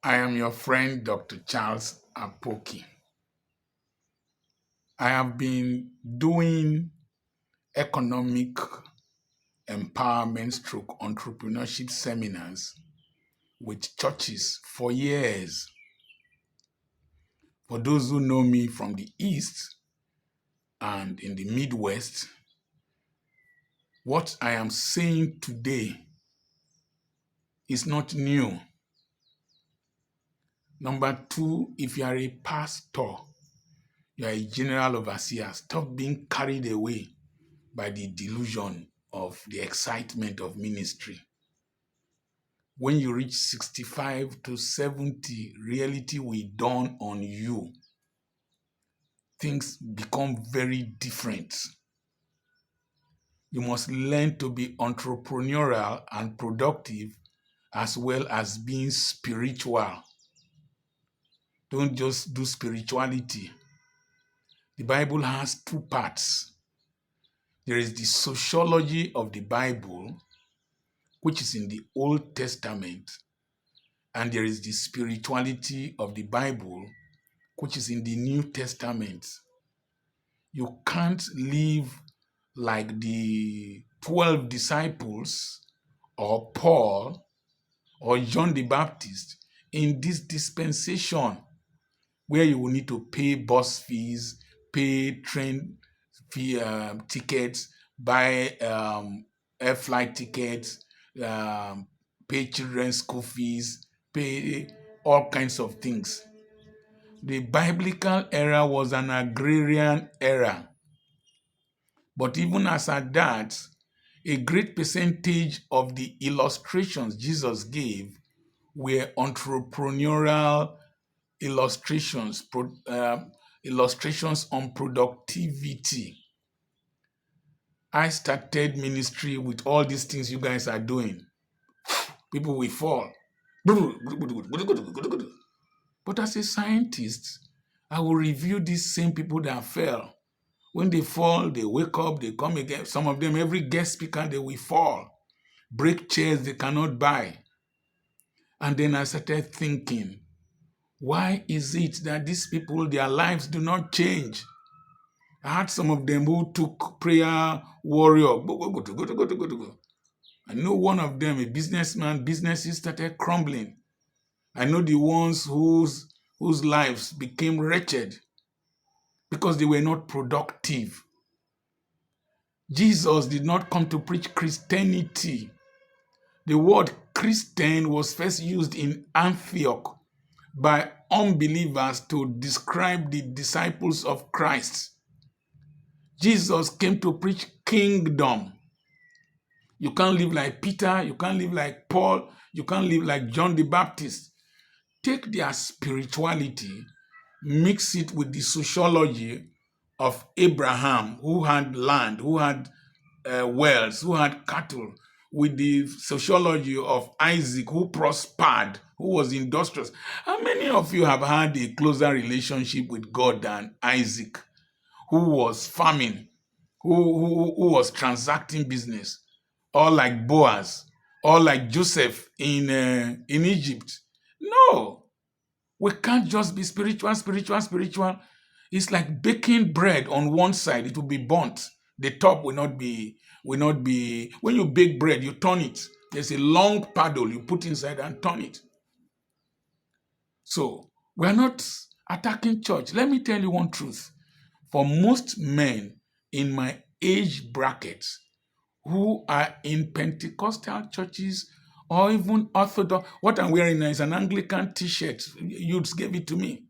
I am your friend, Dr. Charles Apoki. I have been doing economic empowerment stroke entrepreneurship seminars with churches for years. For those who know me from the East and in the Midwest, what I am saying today is not new. Number two, if you are a pastor, you are a general overseer, stop being carried away by the delusion of the excitement of ministry. When you reach 65 to 70, reality will dawn on you. Things become very different. You must learn to be entrepreneurial and productive as well as being spiritual. Don't just do spirituality. The Bible has two parts. There is the sociology of the Bible, which is in the Old Testament, and there is the spirituality of the Bible, which is in the New Testament. You can't live like the 12 disciples or Paul or John the Baptist in this dispensation where you will need to pay bus fees, pay train fee, tickets, buy air flight tickets, pay children's school fees, pay all kinds of things. The biblical era was an agrarian era. But even as at that, a great percentage of the illustrations Jesus gave were entrepreneurial illustrations, illustrations on productivity. I started ministry with all these things you guys are doing. People will fall. But as a scientist, I will review these same people that fell. When they fall, they wake up, they come again. Some of them, every guest speaker, they will fall. Break chairs they cannot buy. And then I started thinking, why is it that these people, their lives do not change? I had some of them who took prayer warrior. I know one of them, a businessman, businesses started crumbling. I know the ones whose lives became wretched because they were not productive. Jesus did not come to preach Christianity. The word Christian was first used in Antioch by unbelievers to describe the disciples of Christ. Jesus came to preach kingdom. You can't live like Peter, you can't live like Paul, you can't live like John the Baptist. Take their spirituality, mix it with the sociology of Abraham, who had land, who had wells, who had cattle, with the sociology of Isaac, who prospered, who was industrious. How many of you have had a closer relationship with God than Isaac, who was farming, who was transacting business, or like Boaz, or like Joseph in Egypt? No, we can't just be spiritual. It's like baking bread on one side, it will be burnt. The top will not be, when you bake bread, you turn it. There's a long paddle you put inside and turn it. So we're not attacking church. Let me tell you one truth. For most men in my age bracket who are in Pentecostal churches or even Orthodox, what I'm wearing now is an Anglican t-shirt. Youths gave it to me.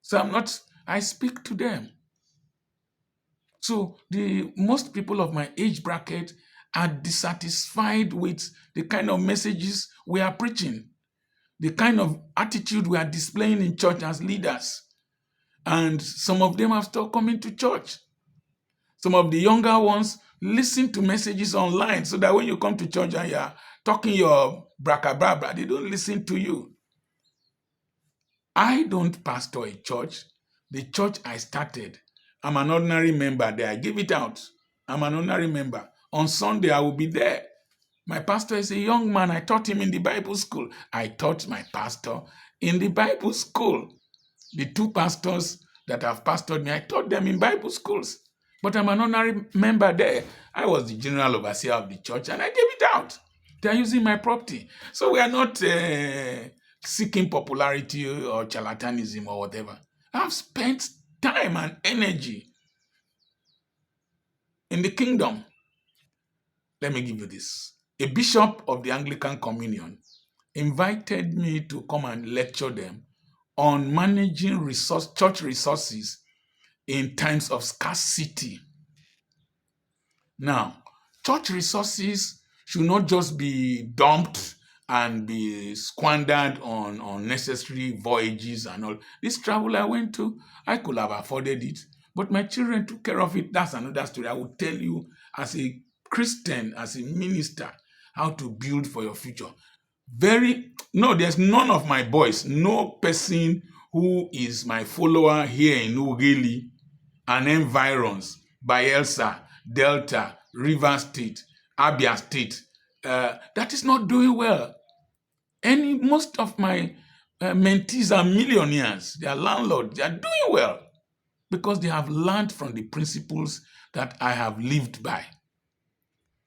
So I speak to them. So most people of my age bracket are dissatisfied with the kind of messages we are preaching, the kind of attitude we are displaying in church as leaders. And some of them have stopped coming to church. Some of the younger ones listen to messages online so that when you come to church and you're talking your bracabra, they don't listen to you. I don't pastor a church. The church I started, I'm an ordinary member there. I give it out. I'm an ordinary member. On Sunday, I will be there. My pastor is a young man. I taught him in the Bible school. I taught my pastor in the Bible school. The two pastors that have pastored me, I taught them in Bible schools. But I'm an honorary member there. I was the general overseer of the church and I gave it out. They are using my property. So we are not seeking popularity or charlatanism or whatever. I've spent time and energy in the kingdom. Let me give you this. A bishop of the Anglican Communion invited me to come and lecture them on managing church resources in times of scarcity. Now, church resources should not just be dumped and be squandered on unnecessary voyages and all. This travel I went to, I could have afforded it, but my children took care of it. That's another story. I will tell you as a Christian, as a minister, how to build for your future. There's none of my boys, no person who is my follower here in Ughelli and environs, Bayelsa, Delta, Rivers State, Abia State, that is not doing well. Most of my mentees are millionaires. They are landlords. They are doing well because they have learned from the principles that I have lived by.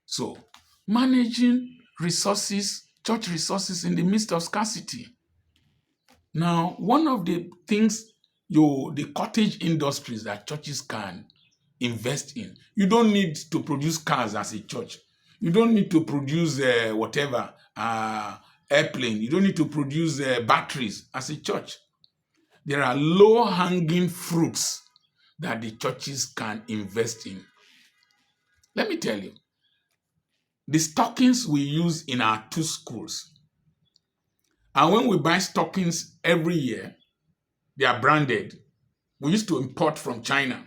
So, managing resources, church resources in the midst of scarcity. Now, one of the things the cottage industries that churches can invest in. You don't need to produce cars as a church. You don't need to produce airplane. You don't need to produce batteries as a church. There are low-hanging fruits that the churches can invest in. Let me tell you, the stockings we use in our two schools, and when we buy stockings every year, they are branded. We used to import from China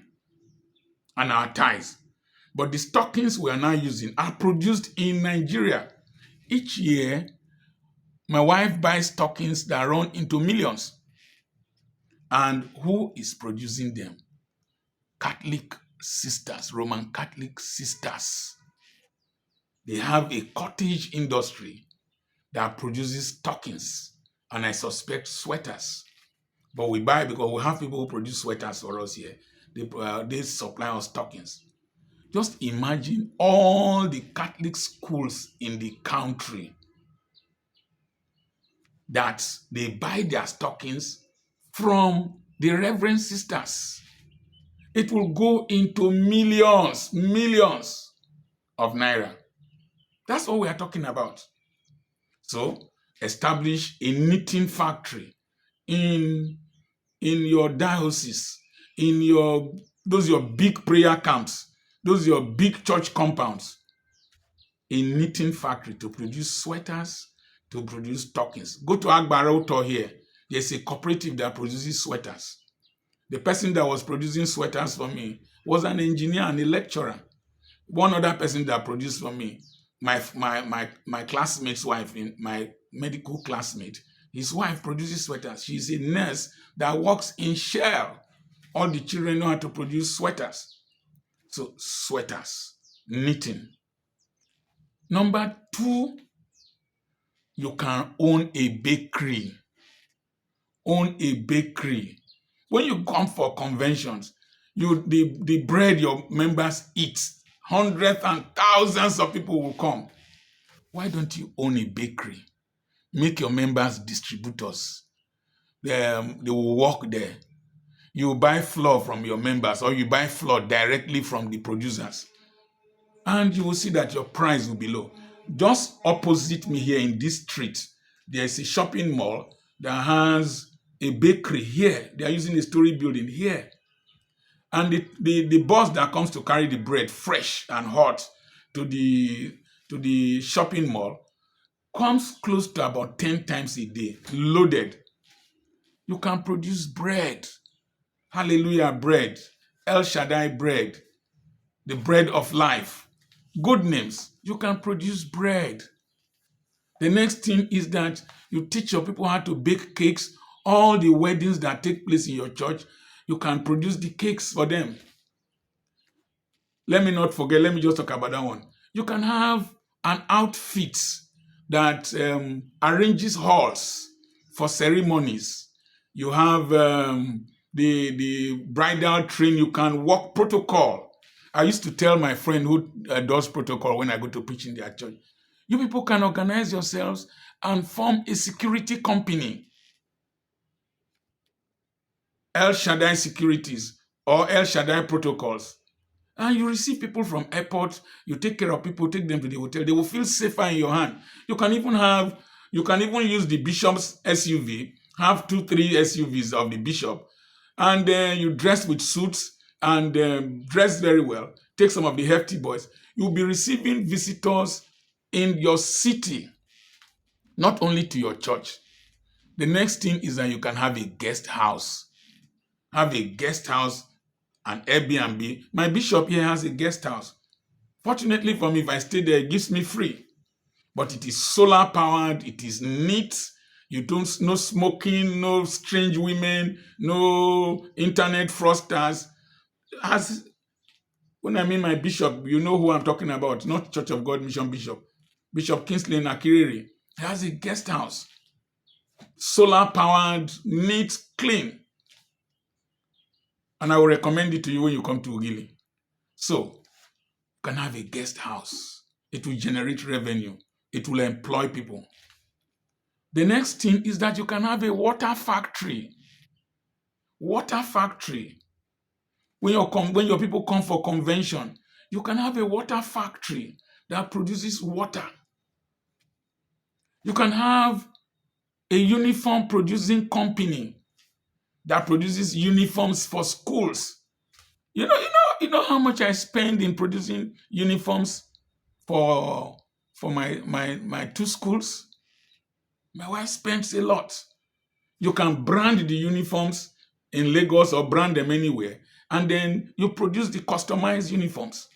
and our ties. But the stockings we are now using are produced in Nigeria. Each year, my wife buys stockings that run into millions. And who is producing them? Catholic sisters, Roman Catholic sisters. They have a cottage industry that produces stockings, and I suspect sweaters. But we buy because we have people who produce sweaters for us here. They supply us stockings. Just imagine all the Catholic schools in the country that they buy their stockings from the Reverend sisters. It will go into millions of naira. That's what we are talking about. So, establish a knitting factory in your diocese, those your big prayer camps, those your big church compounds. A knitting factory to produce sweaters, to produce stockings. Go to Agbaroto here. There's a cooperative that produces sweaters. The person that was producing sweaters for me was an engineer and a lecturer. One other person that produced for me, my classmate's wife, my medical classmate, his wife produces sweaters. She's a nurse that works in Shell. All the children know how to produce sweaters. So sweaters, knitting. Number 2, you can own a bakery. Own a bakery. When you come for conventions, the bread your members eat, hundreds and thousands of people will come. Why don't you own a bakery? Make your members distributors. They will work there. You buy flour from your members, or you buy flour directly from the producers. And you will see that your price will be low. Just opposite me here in this street, there's a shopping mall that has a bakery here. They are using a story building here. And the bus that comes to carry the bread fresh and hot to the shopping mall comes close to about 10 times a day, loaded. You can produce bread. Hallelujah bread. El Shaddai bread. The bread of life. Good names. You can produce bread. The next thing is that you teach your people how to bake cakes. All the weddings that take place in your church, you can produce the cakes for them. Let me not forget, let me just talk about that one. You can have an outfit that arranges halls for ceremonies. You have the bridal train. You can walk protocol. I used to tell my friend who does protocol when I go to preach in their church, you people can organize yourselves and form a security company. El Shaddai Securities or El Shaddai Protocols. And you receive people from airport, you take care of people, take them to the hotel. They will feel safer in your hand. You can even use the bishop's SUV, have 2-3 SUVs of the bishop, and you dress with suits and dress very well. Take some of the hefty boys. You'll be receiving visitors in your city, not only to your church. The next thing is that you can have a guest house. Have a guest house, an Airbnb. My bishop here has a guest house. Fortunately for me, if I stay there, it gives me free. But it is solar powered, it is neat. No smoking, no strange women, no internet fraudsters. When I mean my bishop, you know who I'm talking about, not Church of God Mission Bishop. Bishop Kingsley Nakiriri. He has a guest house. Solar powered, neat, clean. And I will recommend it to you when you come to Ugili. So, you can have a guest house. It will generate revenue. It will employ people. The next thing is that you can have a water factory. Water factory. When your people come for convention, you can have a water factory that produces water. You can have a uniform producing company that produces uniforms for schools. You know how much I spend in producing uniforms for my 2 schools? My wife spends a lot. You can brand the uniforms in Lagos or brand them anywhere, and then you produce the customized uniforms.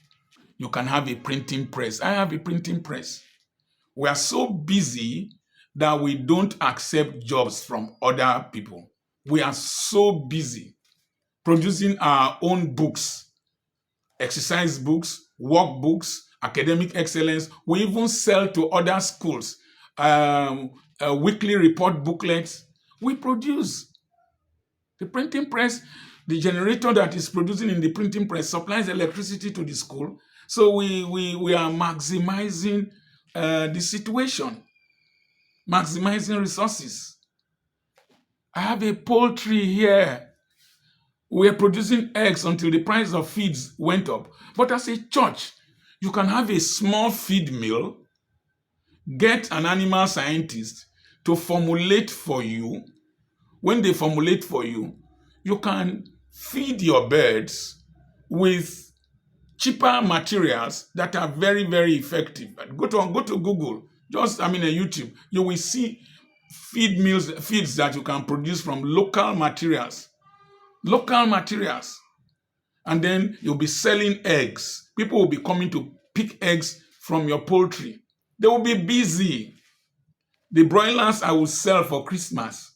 You can have a printing press. I have a printing press. We are so busy that we don't accept jobs from other people. We are so busy producing our own books, exercise books, workbooks, academic excellence. We even sell to other schools, weekly report booklets. We produce. The printing press, the generator that is producing in the printing press supplies electricity to the school. So we are maximizing the situation, maximizing resources. I have a poultry here. We are producing eggs until the price of feeds went up. But as a church, you can have a small feed mill, get an animal scientist to formulate for you. When they formulate for you, you can feed your birds with cheaper materials that are very, very effective. Go to Google, YouTube. You will see feeds that you can produce from local materials. And then you'll be selling eggs. People will be coming to pick eggs from your poultry. They will be busy. The broilers I will sell for Christmas.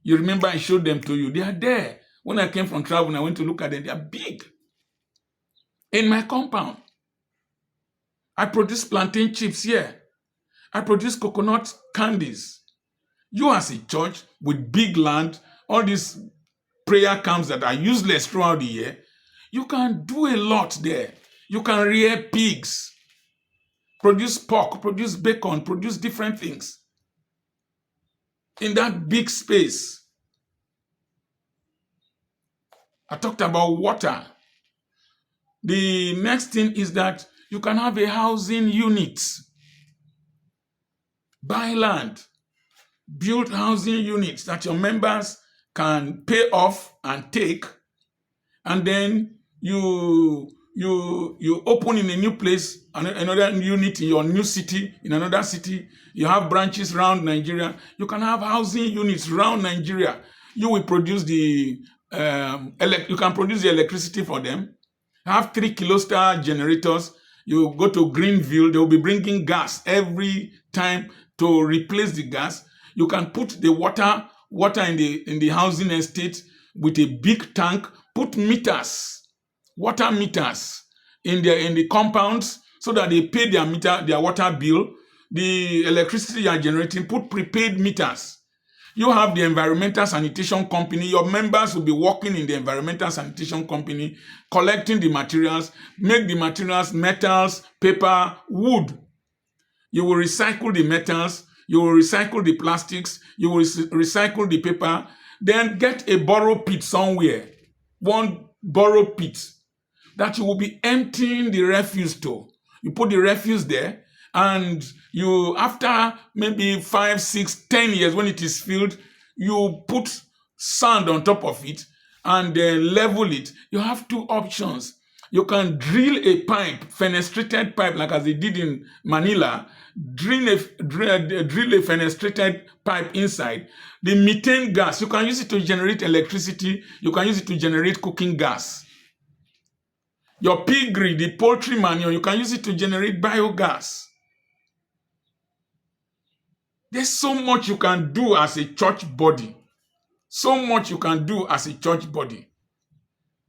You remember I showed them to you. They are there. When I came from travel, I went to look at them. They are big. In my compound, I produce plantain chips here. I produce coconut candies. You as a church with big land, all these prayer camps that are useless throughout the year, you can do a lot there. You can rear pigs, produce pork, produce bacon, produce different things in that big space. I talked about water. The next thing is that you can have a housing unit. Buy land, build housing units that your members can pay off and take, and then you open in a new place, another unit in your new city, in another city. You have branches around Nigeria. You can have housing units around Nigeria. You will produce you can produce the electricity for them. Have 3 kilostar generators. You go to Greenville, they will be bringing gas every time to replace the gas. You can put the water in the housing estate with a big tank. Put meters, water meters in the compounds so that they pay their meter, their water bill, the electricity you are generating, put prepaid meters. You have the environmental sanitation company. Your members will be working in the environmental sanitation company, collecting the materials, make the materials metals, paper, wood. You will recycle the metals, you will recycle the plastics, you will recycle the paper, then get a borrow pit somewhere, one borrow pit that you will be emptying the refuse to. You put the refuse there, and you, after maybe 5, 6, 10 years, when it is filled, you put sand on top of it and then level it. You have two options. You can drill a pipe, fenestrated pipe, like as they did in Manila, drill a fenestrated pipe inside. The methane gas, you can use it to generate electricity. You can use it to generate cooking gas. Your piggery, the poultry manure, you can use it to generate biogas. There's so much you can do as a church body. So much you can do as a church body.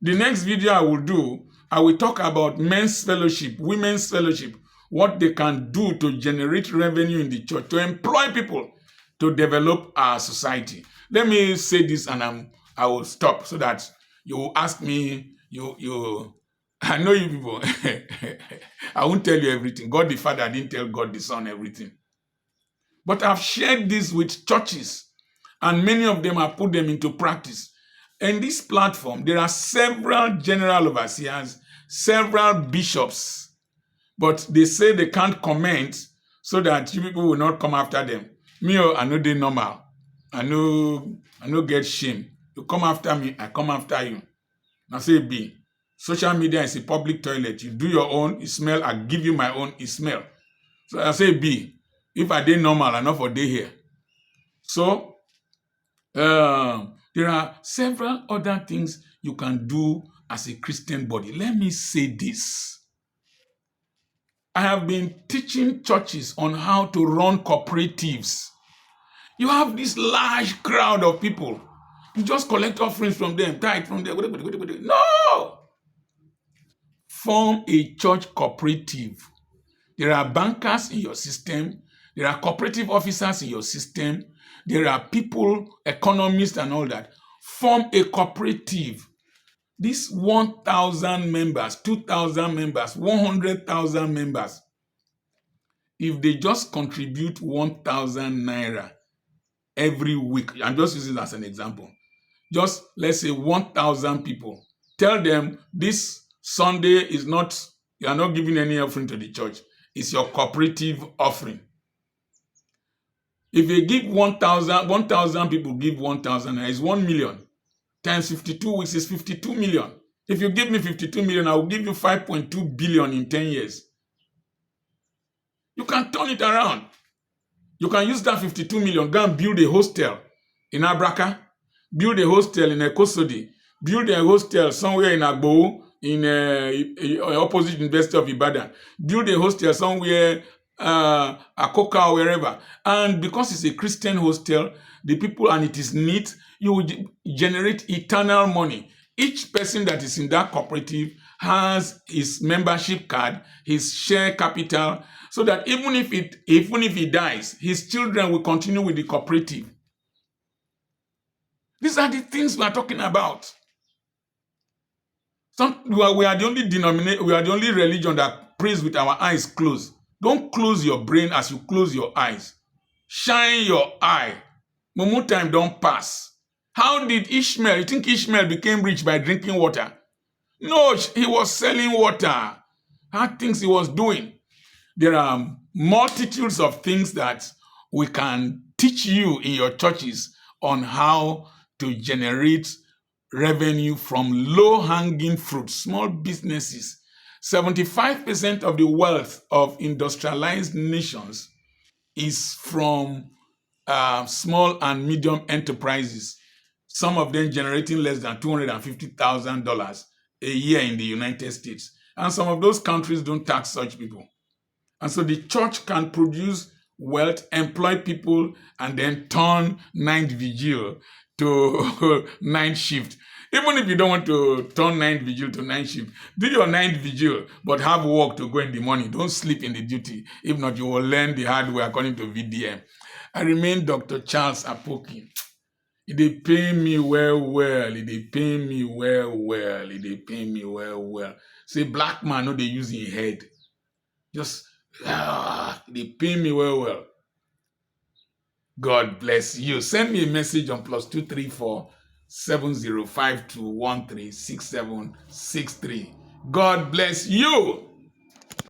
The next video I will do, I will talk about men's fellowship, women's fellowship, what they can do to generate revenue in the church, to employ people to develop our society. Let me say this and I will stop so that you will ask me, I know you people. I won't tell you everything. God the Father didn't tell God the Son everything. But I've shared this with churches, and many of them have put them into practice. In this platform, there are several general overseers, several bishops, but they say they can't comment so that you people will not come after them. Me, I know they normal. I know get shame. You come after me, I come after you. Now say B. Social media is a public toilet. You do your own, it smell, I give you my own, it smell. So I say B. If I did normal, I know for day here. So there are several other things you can do as a Christian body. Let me say this. I have been teaching churches on how to run cooperatives. You have this large crowd of people. You just collect offerings from them, tithe from them. No! Form a church cooperative. There are bankers in your system. There are cooperative officers in your system. There are people, economists and all that. Form a cooperative. These 1,000 members, 2,000 members, 100,000 members, if they just contribute 1,000 naira every week, I'm just using it as an example, just let's say 1,000 people, tell them this Sunday is not, you are not giving any offering to the church. It's your cooperative offering. If they give 1,000 people give 1,000, it's 1 million. Times 52 weeks is 52 million. If you give me 52 million, I will give you 5.2 billion in 10 years. You can turn it around. You can use that 52 million, go and build a hostel in Abraka, build a hostel in Ekosodi, build a hostel somewhere in Agbo, in opposite University of Ibadan, build a hostel somewhere, Akoka or wherever. And because it's a Christian hostel, the people, and it is neat, you will generate eternal money. Each person that is in that cooperative has his membership card, his share capital, so that even if he dies, his children will continue with the cooperative. These are the things we are talking about. We are the only denomination, we are the only religion that prays with our eyes closed. Don't close your brain as you close your eyes. Shine your eye. Mumu time don't pass. How did Ishmael, you think Ishmael became rich by drinking water? No, he was selling water. How things he was doing. There are multitudes of things that we can teach you in your churches on how to generate revenue from low-hanging fruit, small businesses. 75% of the wealth of industrialized nations is from small and medium enterprises, some of them generating less than $250,000 a year in the United States. And some of those countries don't tax such people. And so the church can produce wealth, employ people, and then turn night vigil to night shift. Even if you don't want to turn night vigil to night shift, do your night vigil, but have work to go in the morning. Don't sleep in the duty. If not, you will learn the hard way according to VDM. I remain Dr. Charles Apoki. It dey pain me well. It dey pain me well. It dey pain me well. Say black man no dey use him head. Just it dey pain me well. God bless you. Send me a message on +234 7052136763. God bless you.